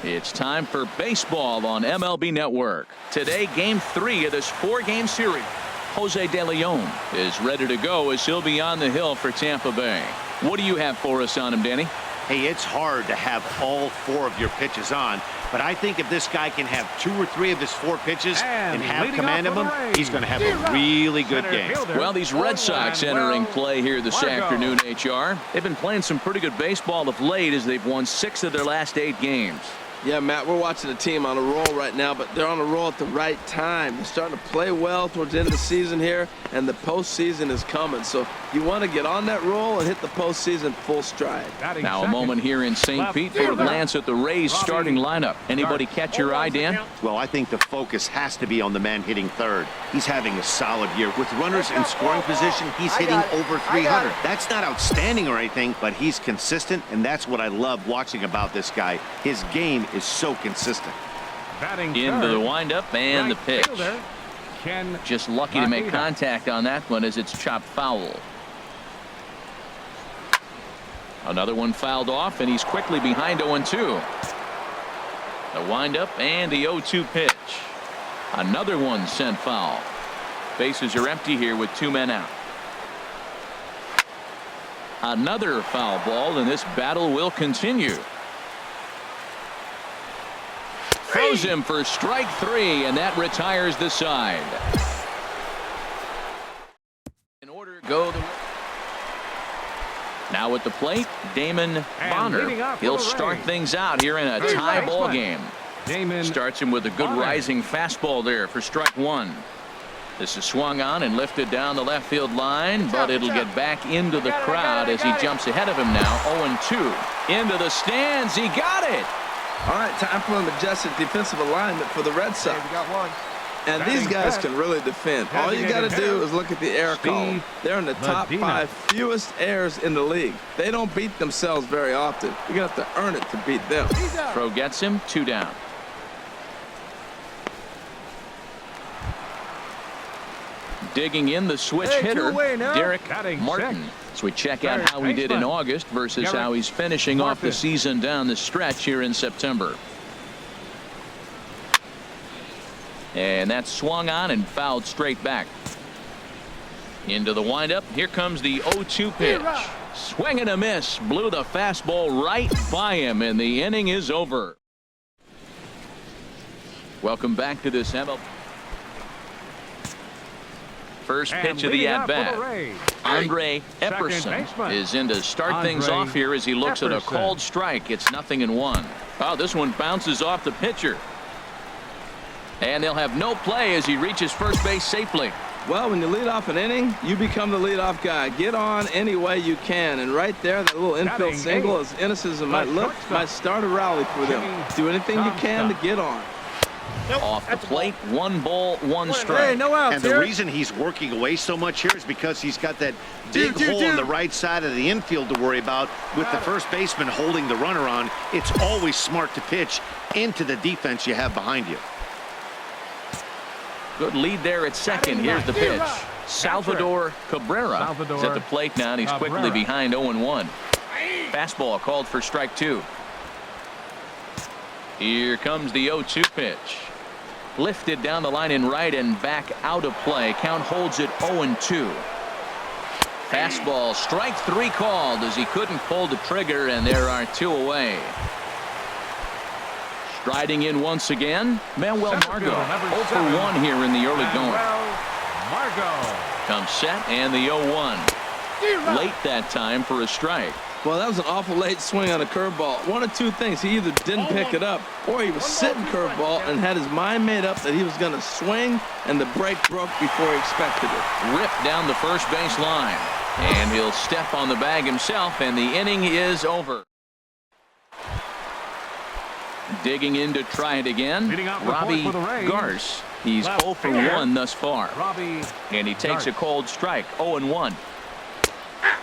It's time for baseball on MLB Network. Today, Game 3 of this 4-game series. Jose De Leon is ready to go as he'll be on the hill for Tampa Bay. What do you have for us on him, Danny? Hey, it's hard to have all 4 of your pitches on, but I think if this guy can have 2 or 3 of his 4 pitches and have command of them, he's going to have a really good game. Well, these Red Sox entering play here this afternoon, HR. They've been playing some pretty good baseball of late as they've won 6 of their last 8 games. Yeah, Matt, we're watching a team on a roll right now, but they're on a roll at the right time. They're starting to play well towards the end of the season here, and the postseason is coming. So you want to get on that roll and hit the postseason full stride. Now a moment here in St. Pete for a glance at the Rays starting lineup. Anybody catch your eye, Dan? Well, I think the focus has to be on the man hitting third. He's having a solid year. With runners in scoring position, he's hitting over 300. That's not outstanding or anything, but he's consistent, and that's what I love watching about this guy. His game is so consistent. Into the windup and the pitch. Just lucky to make contact on that one as it's chopped foul. Another one fouled off, and he's quickly behind 0-2. The windup and the 0-2 pitch. Another one sent foul. Bases are empty here with 2 men out. Another foul ball, and this battle will continue. Throws him for strike 3, and that retires the side. In order to go now at the plate, Damon Bonner. He'll start things out here in a tie ball game. Starts him with a good rising fastball there for strike 1. This is swung on and lifted down the left field line, but it'll get back into the crowd as he jumps ahead of him now. 0-2 into the stands. He got it. All right, time for an adjusted defensive alignment for the Red Sox. And these guys can really defend. All you got to do is look at the error column. They're in the top 5 fewest errors in the league. They don't beat themselves very often. You're going to have to earn it to beat them. Throw gets him, 2 down. Digging in the switch hitter, Derek Martin. So we check out how he did in August versus how he's finishing off the season down the stretch here in September. And that's swung on and fouled straight back. Into the windup. Here comes the 0-2 pitch. Swing and a miss. Blew the fastball right by him, and the inning is over. Welcome back to this MLB. First pitch of the at-bat. Andre Epperson is in to start things off here as he looks at a called strike. It's 0-1. Oh, this one bounces off the pitcher. And they'll have no play as he reaches first base safely. Well, when you lead off an inning, you become the leadoff guy. Get on any way you can. And right there, that little infield single, as innocent as it might look, might start a rally for them. Do anything you can to get on. Off the plate, 1 ball, 1 strike. And the reason he's working away so much here is because he's got that big hole on the right side of the infield to worry about. With the first baseman holding the runner on, it's always smart to pitch into the defense you have behind you. Good lead there at second. Here's the pitch. Salvador Cabrera is at the plate now, and he's quickly behind 0-1. Fastball called for strike 2. Here comes the 0-2 pitch. Lifted down the line in right and back out of play. Count holds it 0-2. Fastball, strike 3 called as he couldn't pull the trigger, and there are 2 away. Striding in once again, Manuel Margot. 0-for-1 here in the early going. Comes set and the 0-1. Late that time for a strike. Well, that was an awful late swing on a curveball. One of 2 things. He either didn't pick it up or he was sitting curveball and had his mind made up that he was going to swing, and the break broke before he expected it. Ripped down the first base line. And he'll step on the bag himself, and the inning is over. Digging in to try it again, Robbie Garce. He's 0-for-1 thus far. And he takes a cold strike, 0-1.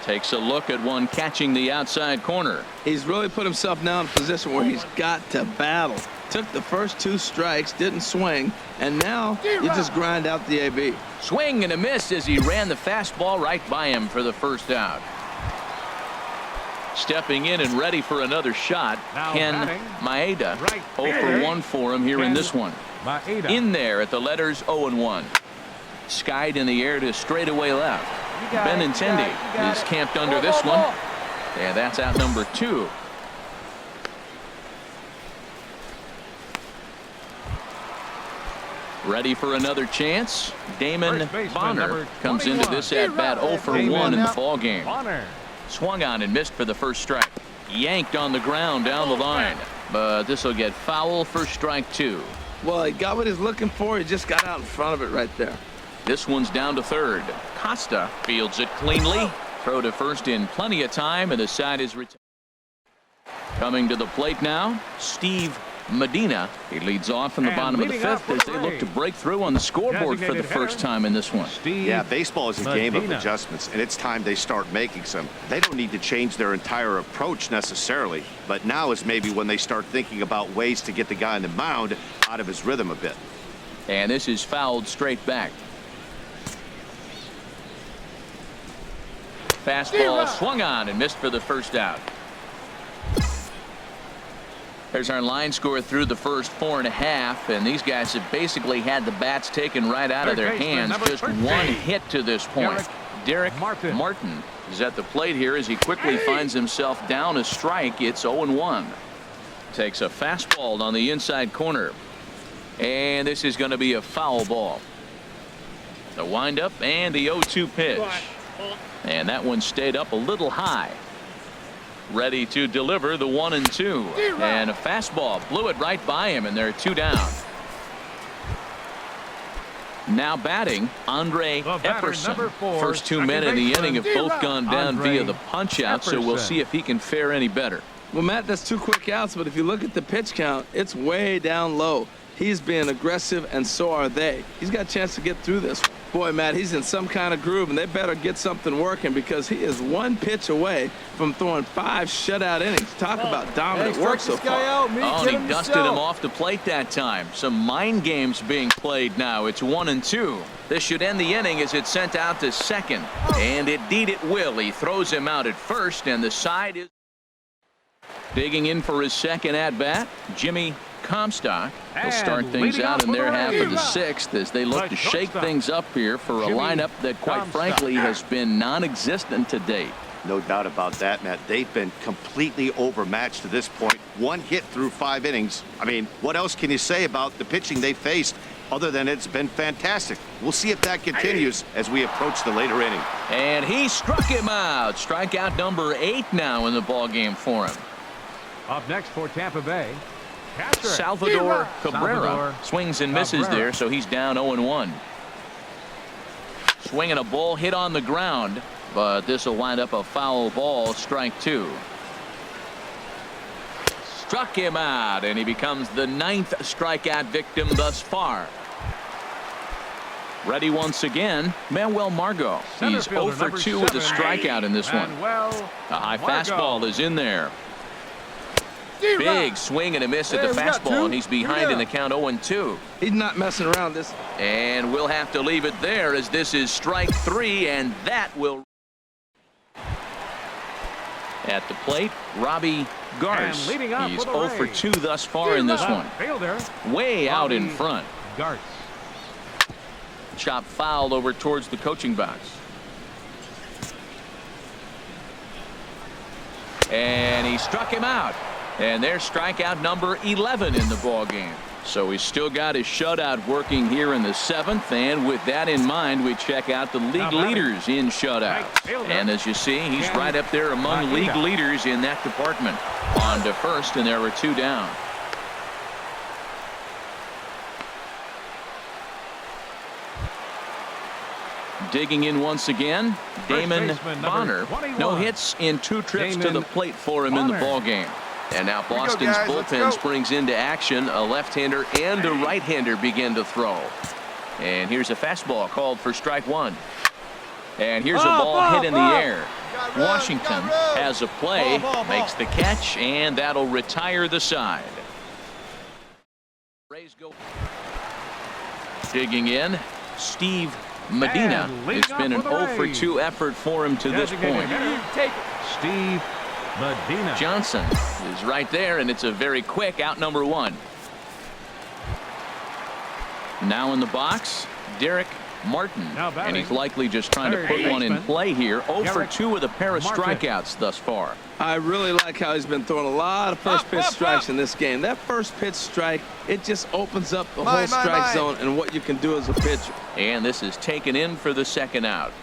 Takes a look at one catching the outside corner. He's really put himself now in a position where he's got to battle. Took the first 2 strikes, didn't swing, and now you just grind out the AB. Swing and a miss as he ran the fastball right by him for the first out. Stepping in and ready for another shot, Ken Maeda. Right 0 for 1 for him here in this one. Maeda. In there at the letters 0-1. Skied in the air to straightaway left. Benintendi is camped under this one. And that's out number 2. Ready for another chance. Damon Bonner comes into this at bat 0 for 1 in the ball game. Swung on and missed for the first strike. Yanked on the ground down the line, but this will get foul for strike 2. Well, he got what he's looking for. He just got out in front of it right there. This one's down to third. Costa fields it cleanly. Throw to first in plenty of time, and the side is retired. Coming to the plate now, Steve Medina. He leads off in the bottom of the 5th as they look to break through on the scoreboard for the first time in this one. Yeah, baseball is a game of adjustments, and it's time they start making some. They don't need to change their entire approach necessarily, but now is maybe when they start thinking about ways to get the guy on the mound out of his rhythm a bit. And this is fouled straight back. Fastball swung on and missed for the first out. There's our line score through the first 4.5, and these guys have basically had the bats taken right out of their hands. Just one hit to this point. Derek Martin is at the plate here as he quickly finds himself down a strike. It's 0-1. Takes a fastball on the inside corner, and this is going to be a foul ball. The windup and the 0-2 pitch, and that one stayed up a little high. Ready to deliver the 1-2, and a fastball blew it right by him, and they're 2 down. Now batting, Andre Epperson. First 2 men in the inning have both gone down via the punch out, so we'll see if he can fare any better. Well, Matt, that's 2 quick outs, but if you look at the pitch count, it's way down low. He's being aggressive, and so are they. He's got a chance to get through this. Boy, Matt, he's in some kind of groove, and they better get something working because he is 1 pitch away from throwing 5 shutout innings. Talk about dominant work so far. Oh, and he dusted him off the plate that time. Some mind games being played now. It's 1-2. This should end the inning as it's sent out to second. And indeed it will. He throws him out at first, and the side is digging in for his second at-bat. Jimmy Comstock. He'll start things out in their half of the 6th as they look to shake things up here for a lineup that, quite frankly, has been non-existent to date. No doubt about that, Matt. They've been completely overmatched to this point. 1 hit through 5 innings. I mean, what else can you say about the pitching they faced other than it's been fantastic? We'll see if that continues as we approach the later inning. And he struck him out. Strikeout number 8 now in the ballgame for him. Up next for Tampa Bay, Salvador Cabrera swings and misses there, so he's down 0-1. Swinging a ball hit on the ground, but this will wind up a foul ball, strike 2. Struck him out, and he becomes the 9th strikeout victim thus far. Ready once again, Manuel Margot. He's 0 for 2 with a strikeout in this one. A high fastball is in there. Big swing and a miss at the fastball, and he's behind in the count 0-2. He's not messing around this. And we'll have to leave it there as this is strike 3, and that will. At the plate, Robbie Garce. He's 0 for 2 thus far in this one. Way out in front. Garce. Chop fouled over towards the coaching box. And he struck him out. And there's strikeout number 11 in the ball game. So he's still got his shutout working here in the 7th, and with that in mind, we check out the league leaders in shutouts. And as you see, he's right up there among league leaders in that department. On to first, and there were 2 down. Digging in once again, Damon Bonner. No hits in 2 trips to the plate for him in the ball game. And now Boston's bullpen springs into action. A left-hander and a right-hander begin to throw. And here's a fastball called for strike 1. And here's a ball hit in the air. Washington has a play, makes the catch, and that'll retire the side. Rays go. Digging in, Steve Medina. It's been an 0 for 2 effort for him to this point. Steve Medina. Johnson is right there, and it's a very quick out number one. Now in the box, Derek Martin, and he's likely just trying to put one in play here. 0 for 2 with a pair of strikeouts thus far. I really like how he's been throwing a lot of first pitch strikes in this game. That first pitch strike, it just opens up the whole strike zone and what you can do as a pitcher. And this is taken in for the second out.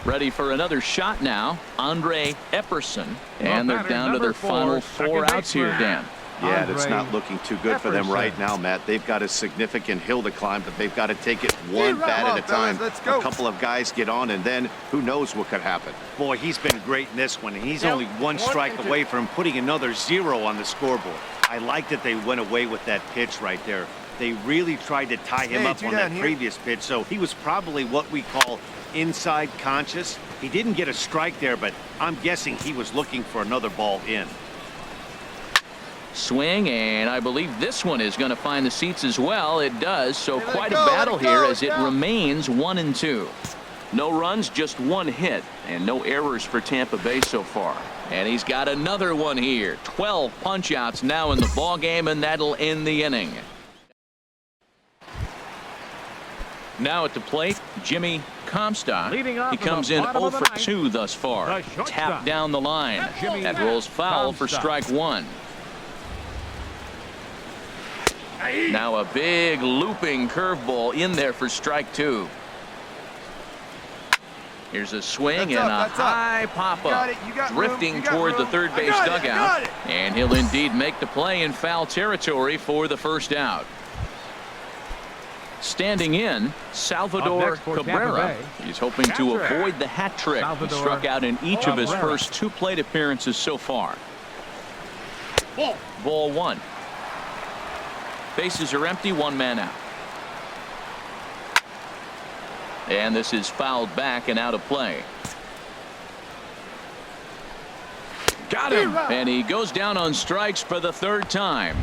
Ready for another shot now, Andre Epperson, and they're down to their final 4 outs here, Dan. Yeah, that's not looking too good for them right now, Matt. They've got a significant hill to climb, but they've got to take it one bat at a time. A couple of guys get on, and then who knows what could happen. Boy, he's been great in this one, and he's only one strike away from putting another 0 on the scoreboard. I like that they went away with that pitch right there. They really tried to tie him up on that previous pitch, so he was probably what we call inside conscious. He didn't get a strike there, but I'm guessing he was looking for another ball in. Swing, and I believe this one is going to find the seats as well. It does, so quite a battle here as it remains 1-2. No runs, just 1 hit, and no errors for Tampa Bay so far. And he's got another one here. 12 punch-outs now in the ball game, and that'll end the inning. Now at the plate, Jimmy Comstock. He comes in 0 for 2 thus far. Tapped down the line. That rolls foul for strike 1. Now a big looping curveball in there for strike 2. Here's a swing and a high pop-up, drifting toward the third base dugout, and he'll indeed make the play in foul territory for the first out. Standing in, Salvador Cabrera. He's hoping to avoid the hat trick. He struck out in each of his first 2 plate appearances so far. Ball 1. Bases are empty, 1 man out. And this is fouled back and out of play. Got him! And he goes down on strikes for the 3rd time.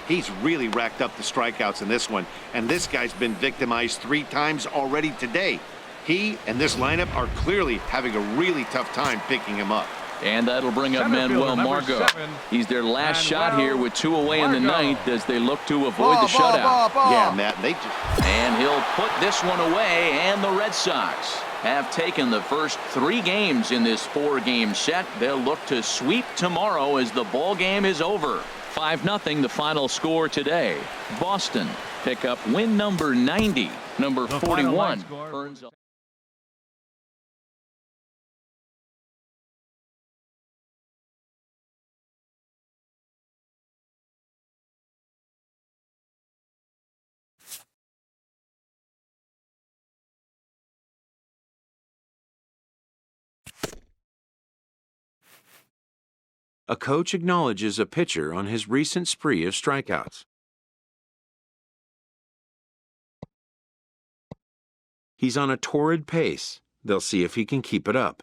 He's really racked up the strikeouts in this one, and this guy's been victimized 3 times already today. He and this lineup are clearly having a really tough time picking him up. And that'll bring up Manuel Margot. He's their last shot here with 2 away in the 9th as they look to avoid the shutout. Yeah, Matt, and he'll put this one away, and the Red Sox have taken the first 3 games in this 4-game set. They'll look to sweep tomorrow as the ball game is over. 5-0 the final score today. Boston pick up win number 90. Number 41 earns. A coach acknowledges a pitcher on his recent spree of strikeouts. He's on a torrid pace. They'll see if he can keep it up.